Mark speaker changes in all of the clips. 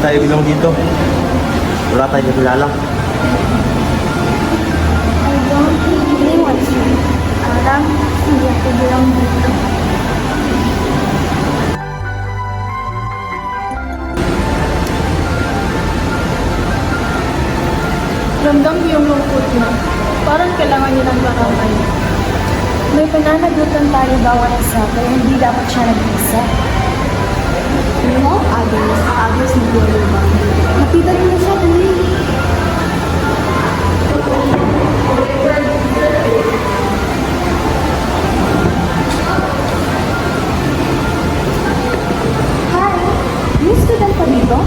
Speaker 1: tayo bilang dito. Wala tayong kakilala.
Speaker 2: I don't really want to. Parang hindi ako bilang dito.
Speaker 3: Ramdam ko yung lungkot niya. Parang kailangan nilang kakamay.
Speaker 2: May pananagutan tayo bawat isa, kaya hindi dapat siya nag-isa.
Speaker 3: You know, Agnes Miguel ba?
Speaker 2: Nakita niyo na siya, tuloy. Hi! May student ka dito?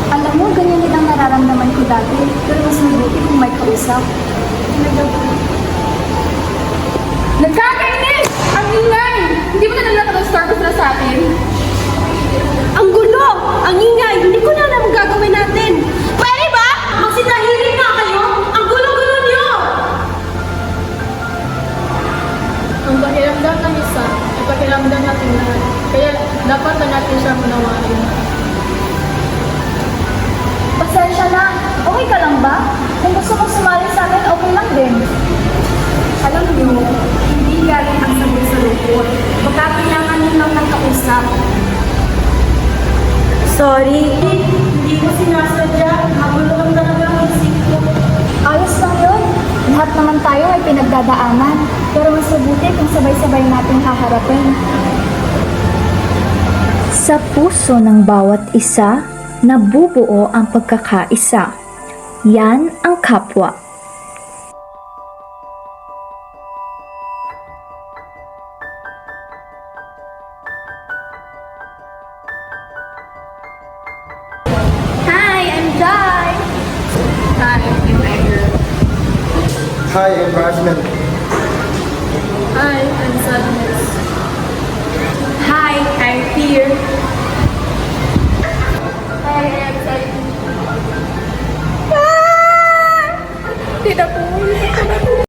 Speaker 2: Alam mo, ganyan din ang nararamdaman ko dati, pero mas mabuti kung may kausap.
Speaker 3: Nagkakainis! Ang ingay! Hindi mo na nalala ng service na sa atin?
Speaker 4: Ang gulo! Ang ingay! Hindi ko na alam ang gagawin natin! Pwede ba? Magsitahimik nga kayo! Ang gulo-gulo niyo!
Speaker 3: Ang pakiramdam ng isa, ay pakiramdam natin lahat. Kaya dapat na natin siya manawain.
Speaker 2: Pasensya na. Okay ka lang ba? Kung gusto mong sumali sa akin, okay lang din.
Speaker 4: Alam niyo, hindi galing ang sagot sa lungkot. Baka kailangan niyo lang ng kausap. Sorry. Hindi ko sinasadya. Magulo lang talaga ang isip ko.
Speaker 2: Ayos lang yun. Lahat naman tayo ay pinagdadaanan. Pero mas mabuti kung sabay-sabay natin haharapin.
Speaker 5: Sa puso ng bawat isa, nabubuo ang pagkakaisa. Yan ang kapwa.
Speaker 4: Hi, I'm Dai.
Speaker 3: Hi, I'm Edgar.
Speaker 1: Hi, I'm Rashman.